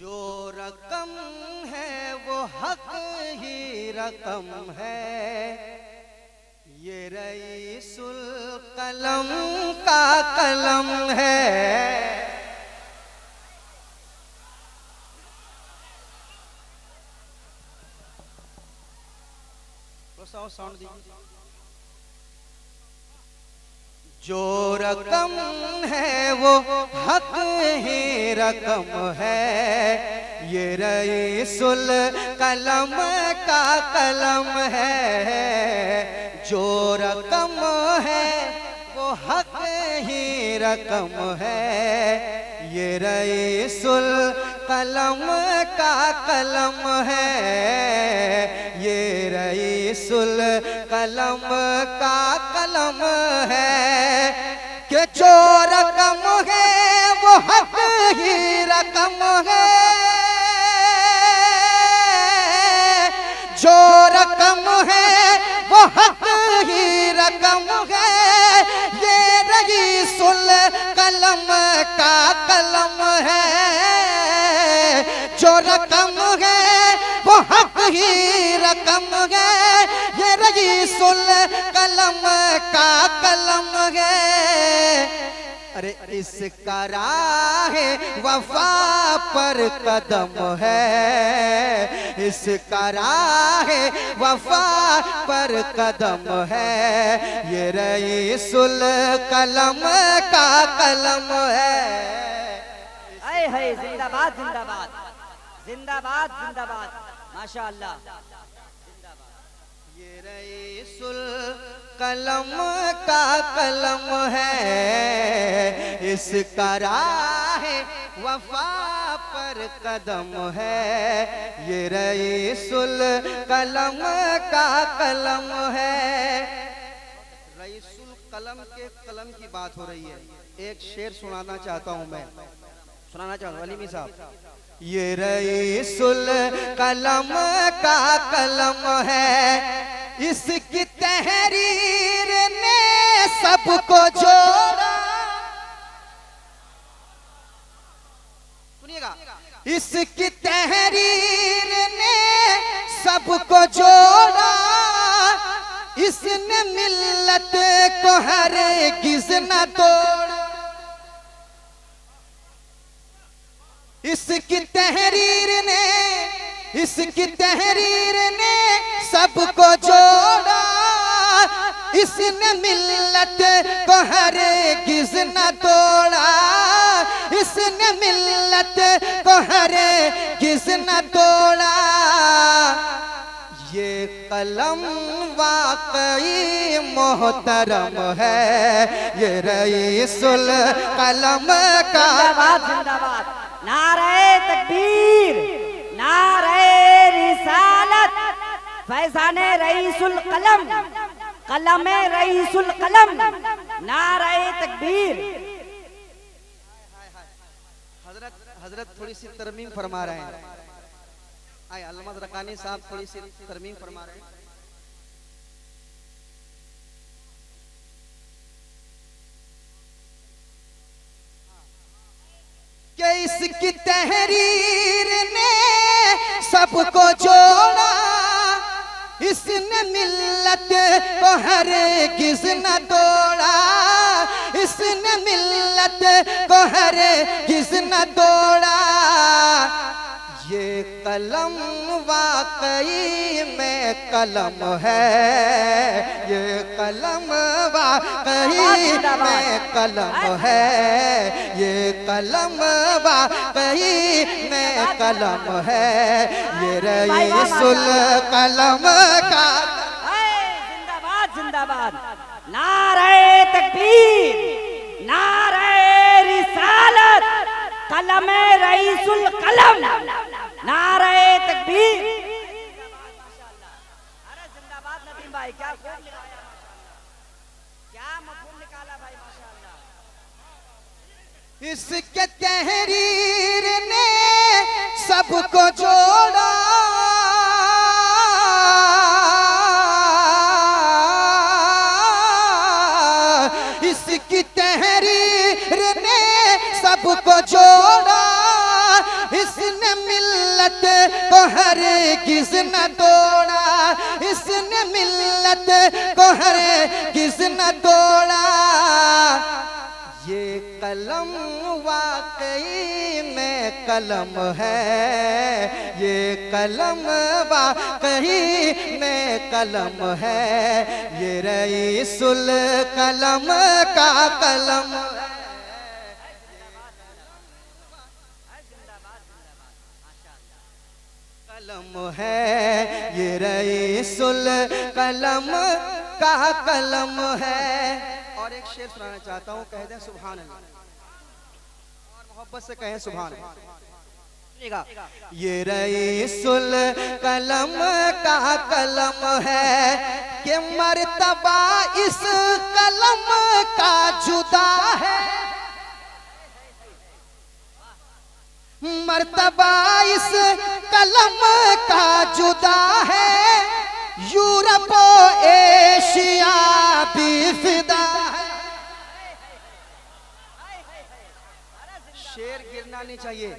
जो रकम है वो हक ही रकम है, ये रईसुल कलम का कलम है। साउंड दीजिए। जो रकम है वो हक ही रकम है, ये रईसुल कलम का कलम है। जो रकम है वो हक ही रकम है, ये रईसुल कलम का कलम है। ये रईसुल कलम का कलम है कि जो रकम है वो हक ही रकम है। जो रकम है वो हक ही रकम है, ये रईसुल कलम का कलम है। जो रकम है वो हक ही रकम है, ये रईसुल कलम का कलम है। अरे इसका राह वफा पर कदम है, इसका राह वफा पर कदम है। ये रईसुल कलम का कलम है। आए है जिंदाबाद जिंदाबाद जिंदाबाद जिंदाबाद माशाअल्लाह। ये रईसुल कलम का कलम है, इसका राह वफा पर कदम है। ये रईसुल कलम का कलम है। रईसुल कलम के कलम की बात हो रही है। एक शेर सुनाना चाहता हूं मैं, सुनाना चाहता हूं अलीमी साहब। ये रईसुल कलम का कलम है, इसकी तहरीर ने सबको जोड़ा। सुनिएगा, इसकी तहरीर ने सबको जोड़ा। इसने मिल्लत को हरगिज़ न तोड़ा। इसकी तहरीर ने सबको जोड़ा। इसने मिल्लत को हरगिज़ न तोड़ा। इसने मिल्लत को हरगिज़ न तोड़ा। ये कलम वाकई मोहतरम है, ये रईसुल कलम का। जिंदाबाद जिंदाबाद, नारे तकबीर, नारे रिसालत, फैज़ाने रईसुल कलम, कलमे रईसुल कलम, नारे तकबीर। हजरत थोड़ी सी तरमीम फरमा रहे हैं। आए अल्लामा रकानी साहब थोड़ी सी तरमीम फरमा रहे हैं। कि इसकी तहरीर ने सबको जोड़ा। इसने मिल्लत को हरगिज़ न तोड़ा। इसने मिल्लत को हरगिज़ न तोड़ा। ये कलम वाकई में कलम है, ये कलम वाकई में कलम है। ये कलम वाकई में कलम है, ये रईसुल कलम का। जिंदाबाद जिंदाबाद, नारे तकबीर, नारे रिसालत, कलमे रईसुल कलम, नारे तकबीर। अरे जिंदाबाद नदीम भाई, क्या मफ़हूम निकाला भाई माशाअल्लाह। इसके तहरीर ने सबको जोड़ा। इसकी तहरीर ने सबको जोड़ा। इसने मिल्लत को हरगिज़ न तोड़ा, इसने मिल्लत को हरगिज़ न तोड़ा। ये कलम वाकई में कलम है, ये कलम वाकई में कलम है, ये रईसुल कलम का कलम है। कलम है, ये रईसुल कलम का कलम है। और एक शेर सुनाना चाहता हूँ, कह दें सुभान अल्लाह, और मोहब्बत से कहें सुभान अल्लाह। ये रईसुल कलम का कलम है कि मर्तबा इस कलम का जुदा है, मर्तबा इस कलम का जुदा है, यूरोप एशिया भी फिदा है। शेर गिरना नहीं चाहिए,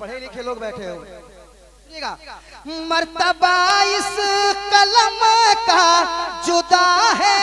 पढ़े लिखे लोग बैठे हो। मर्तबा इस कलम का जुदा है,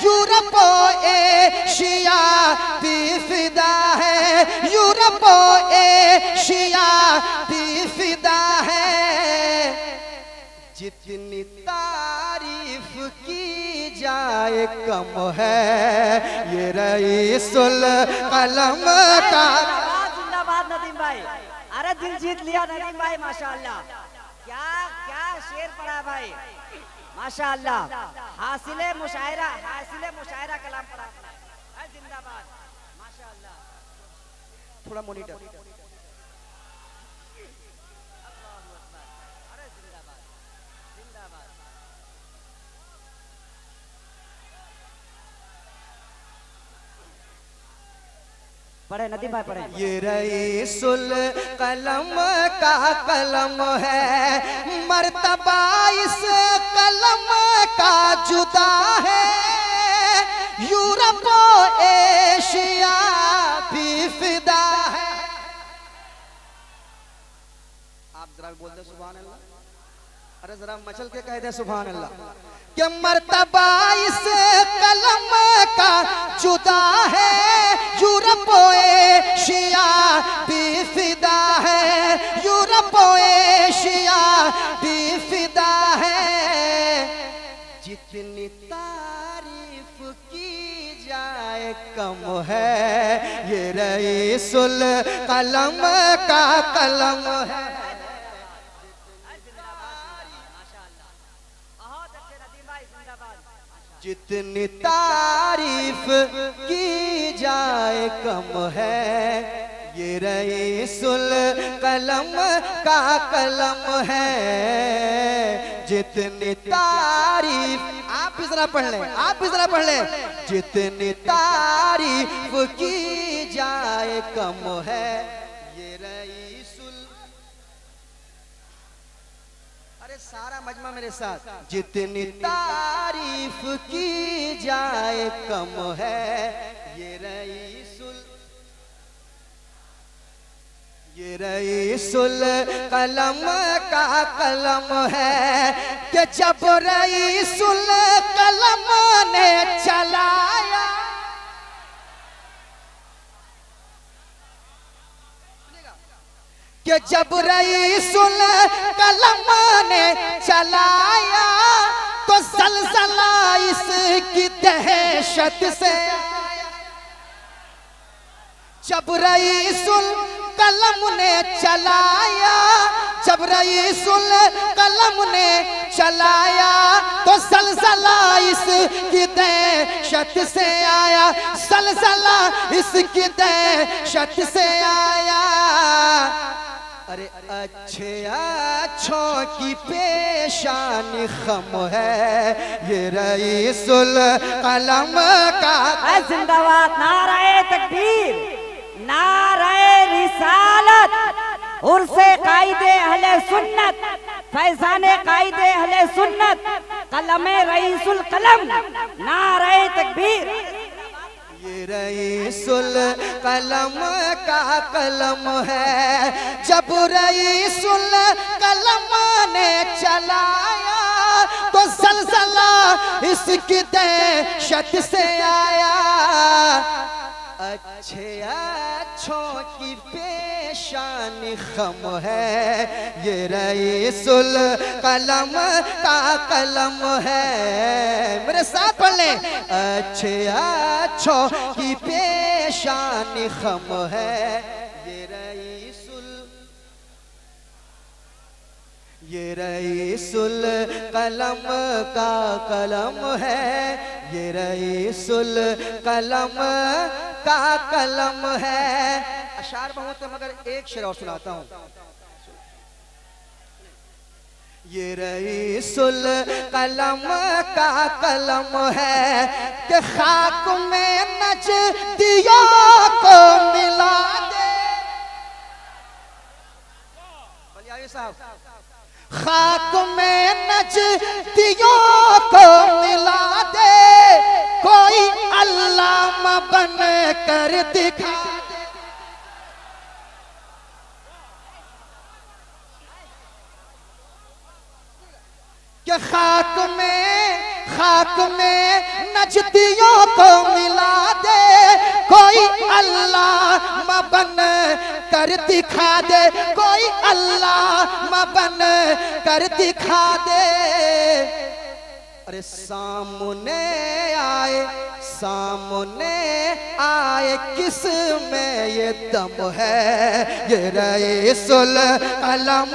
यूरोप एशिया भी फिदा है, यूरोप एशिया भी फिदा है। जितनी तारीफ की जाए कम है, ये रईसुल कलम का। जिंदाबाद नदीम भाई, अरे दिल जीत लिया नदीम भाई, माशाअल्लाह। क्या क्या शेर पढ़ा भाई, माशाअल्लाह। हासिले मुशायरा कलाम पढ़ा। जिंदाबाद, माशाअल्लाह। थोड़ा मॉनिटर। पढ़े नदीम भाई, पढ़े। ये रईसुल कलम का कलम है, मर्तबा इस कलम का जुदा है, यूरोप एशिया भी फिदा है। आप जरा बोल दे सुभान अल्लाह, अरे जरा मचल के कह दे सुभान अल्लाह। कि मर्तबा इस कलम का जुदा है, यूरोप एशिया भी फिदा है, यूरोप एशिया भी फिदा है। जितनी तारीफ की जाए कम है, ये रईसुल कलम का कलम है। जितनी तारीफ की जाए कम है, ये रईसुल कलम का कलम है। जितनी तारीफ, आप भी जरा पढ़ लें, आप भी जरा पढ़ लें। जितनी तारीफ की जाए कम है, ये रईसुल, अरे सारा मजमा मेरे साथ। जितनी तारीफ की जाए कम है, ये रईसुल कलम का कलम है कि जब रईसुल कलम ने चलाया, कि जब रईसुल कलम ने चलाया तो सलसला इसकी दहशत से। जब रईसुल कलम ने चलाया, जब रईसुल कलम ने चलाया तो सलसला इसकी दहशत से आया, सलसला इसकी दहशत से आया। अरे अच्छे अच्छों की पेशानी खम है, ये रईसुल कलम का। जिंदाबाद, नाराए तकबीर, नाराए रिसालत, उर्से कायदे अहले सुन्नत, फैजाने कायदे अहले सुन्नत, कलमे रईसुल कलम, नाराए तकबीर। ये रईसुल कलम का कलम है, जब रईसुल कलम ने चलाया तो जलजला इसकी दहशत से आया। अच्छे अच्छों की पेशानी खम है, ये रईसुल कलम का कलम है। मेरे साथ पढ़ लें, अच्छे अच्छों की पेशानी खम है, ये रईसुल कलम का कलम है, ये रईसुल कलम का कलम है। अशार बहुत है मगर एक शेर और सुनाता हूँ। ये रईसुल कलम का कलम है कि खाक में नजदियों को मिला दे। बोलिए साहब, खाक में नजदियों को मिला दे, कोई अल्लामा बन कर दिखा दे। कि खाक में नजदियों को मिला दे, कोई अल्लामा बन कर दिखा दे, कोई अल्लामा बन कर दिखा दे। अरे सामने आए किस में ये दम है, ये रईसुल कलम।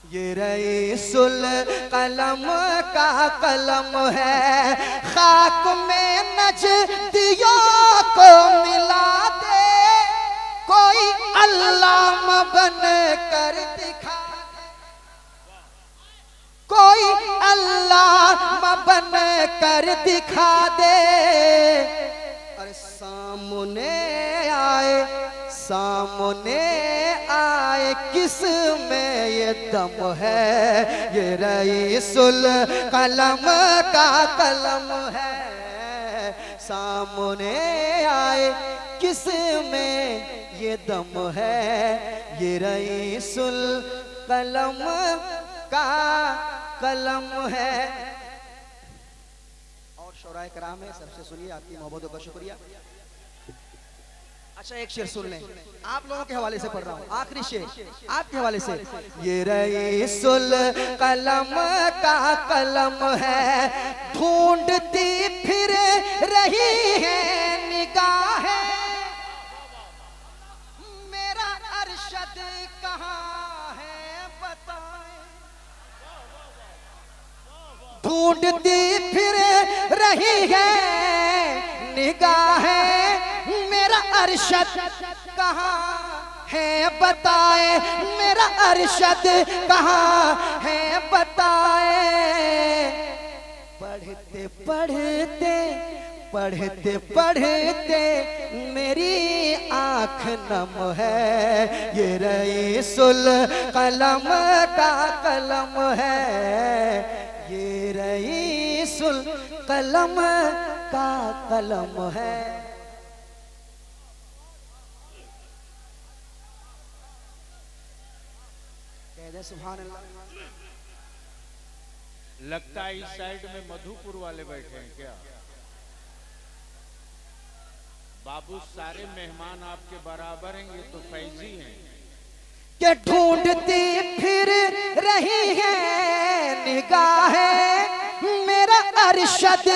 ये रईसुल कलम का कलम है, खाक में नजदियों को मिला दे, कोई अल्लामा बन कर दिखा दे, कोई अल्लामा बन कर दिखा दे। अरे सामने आए किस में ये दम है, ये रईसुल कलम का कलम है। सामने आए किस में ये दम है, ये रईसुल कलम का कलम है। और शौराए कराम है, सबसे सुनिए, आपकी मोहब्बतों का शुक्रिया। अच्छा एक शेर सुन लें, आप लोगों के हवाले से पढ़ रहा हूँ, आखिरी शेर आपके हवाले से। ये रईसुल कलम का कलम है, ढूंढती फिर रही है निगाहें, मेरा अरशद कहाँ है बताएं। ढूंढती फिर रही है निगाहें, मेरा अरशद कहाँ है बताए, मेरा अरशद कहाँ है बताए। पढ़ते मेरी आँख नम है, ये रईसुल कलम का कलम है, ये रईसुल कलम का कलम है। सुभान अल्लाह। लगता है इस साइड में मधुपुर वाले बैठे हैं क्या? बाबू सारे मेहमान आपके बराबर हैं, ये तो फैजी हैं। कि ढूंढती फिर रही है निगाहें, मेरा अरशद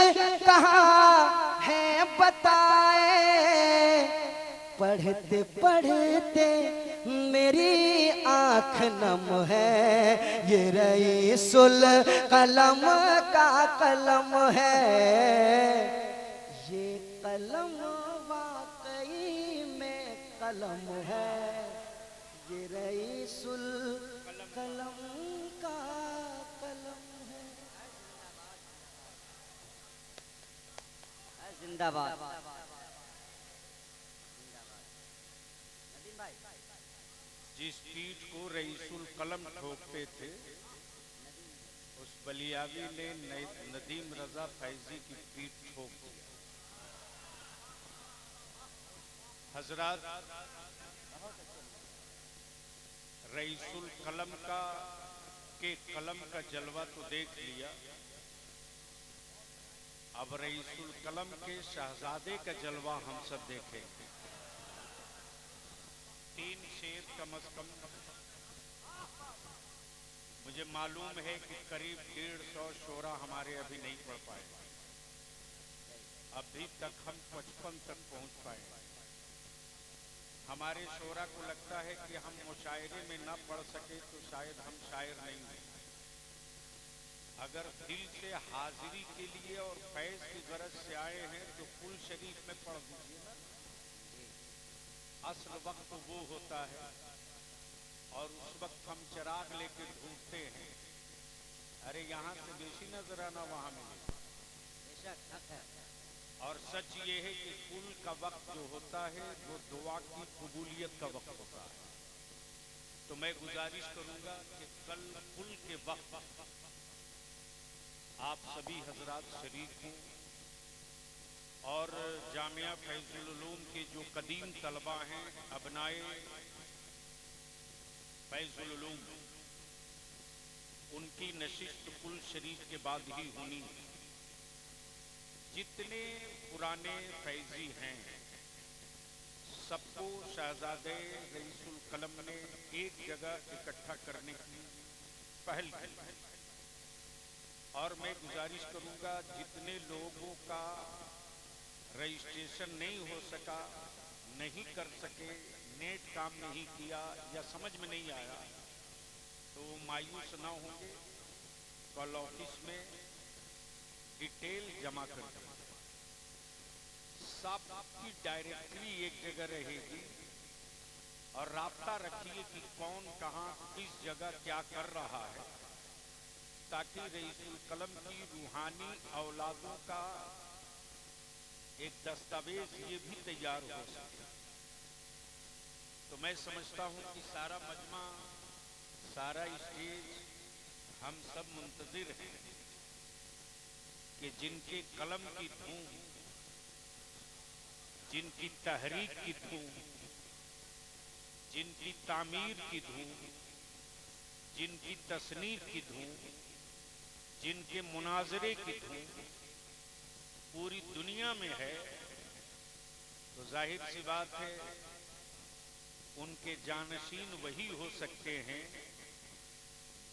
कहाँ है बताए। पढ़ते मेरी आँख नम है, ये रईसुल कलम का कलम है, ये कलम वाकई में कलम है, ये रईसुल कलम जिंदाबाद। नदीम भाई, जिस पीठ को रईसुल कलम ठोकते थे, उस बलियावी ने नदीम रजा फैजी की पीठ ठोक दी। हजरत, रईसुल कलम के कलम का जलवा तो देख लिया, अब रईसुल कलम के शहजादे का जलवा हम सब देखेंगे। 3 शेर कम अज कम, मुझे मालूम है कि करीब 150 शोरा हमारे अभी नहीं पढ़ पाए, अभी तक हम 55 तक पहुंच पाए। हमारे शोरा को लगता है कि हम मुशायरे में न पढ़ सके तो शायद हम शायर नहीं हैं। अगर दिल से हाजिरी के लिए और फैज की गरज से आए हैं तो कुल शरीफ में पढ़ दीजिए ना। असल वक्त वो होता है और उस वक्त हम चिराग लेके ढूंढते हैं, अरे यहाँ से बेशी नजर आना वहां मिले। बेशक हक है। और सच ये है कि कुल का वक्त जो होता है वो दुआ की कबूलियत का वक्त होता है। तो मैं गुजारिश करूंगा कि कल कुल के वक्त आप सभी हजरात शरीक हों और जामिया फैजुल उलूम के जो कदीम तलबा हैं, अबनाए फैजुल उलूम, उनकी नशिस्त कुल शरीफ के बाद ही होनी। जितने पुराने फैजी हैं सबको शहजादे रईसुल कलम ने एक जगह इकट्ठा करने की पहल की और मैं गुजारिश करूंगा जितने लोगों का रजिस्ट्रेशन नहीं हो सका, नहीं कर सके, नेट काम नहीं किया या समझ में नहीं आया तो मायूस ना होंगे। कल ऑफिस में डिटेल जमा कर दें, सबकी डायरेक्टरी एक जगह रहेगी और राब्ता रखिए कि कौन कहां किस जगह क्या कर रहा है, ताकि रईसुल कलम की रूहानी औलादों का एक दस्तावेज ये भी तैयार हो सके। तो मैं समझता हूं कि सारा मजमा, सारा स्टेज, हम सब मुंतजिर हैं कि जिनके कलम की धूम, जिनकी तहरीक की धूम, जिनकी तामीर की धूम, जिनकी तसनीफ की धूम, जिनके मुनाजरे की धूम पूरी दुनिया में है, तो जाहिर सी बात है उनके जानशीन वही हो सकते हैं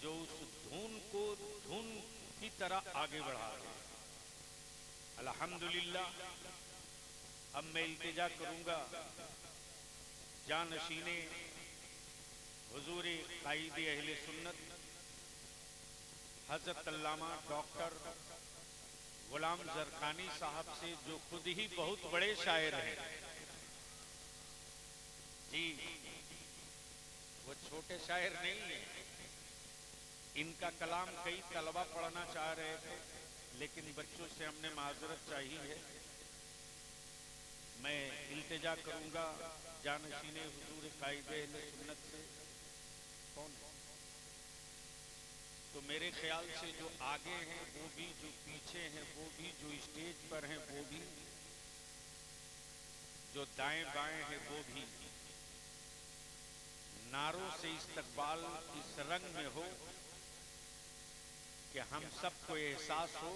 जो उस धुन को धुन की तरह आगे बढ़ा रहे हैं। अल्हम्दुलिल्लाह, अब मैं इल्तिजा करूंगा जानशीने हुजूर कायद अहले सुन्नत हजरत अल्लामा डॉक्टर गुलाम जरखानी साहब से, जो खुद ही बहुत बड़े शायर हैं जी, वो छोटे शायर नहीं है। इनका कलाम कई तलबा पढ़ना चाह रहे थे लेकिन बच्चों से हमने माजरत चाहिए है। मैं इल्तिजा करूंगा जानशीने हुजूर कायद अहले सुन्नत से, कौन तो मेरे ख्याल से जो आगे हैं वो भी, जो पीछे हैं वो भी, जो स्टेज पर हैं वो भी, जो दाएं बाएं हैं वो भी, नारों से इस्तकबाल इस रंग में हो कि हम सबको एहसास हो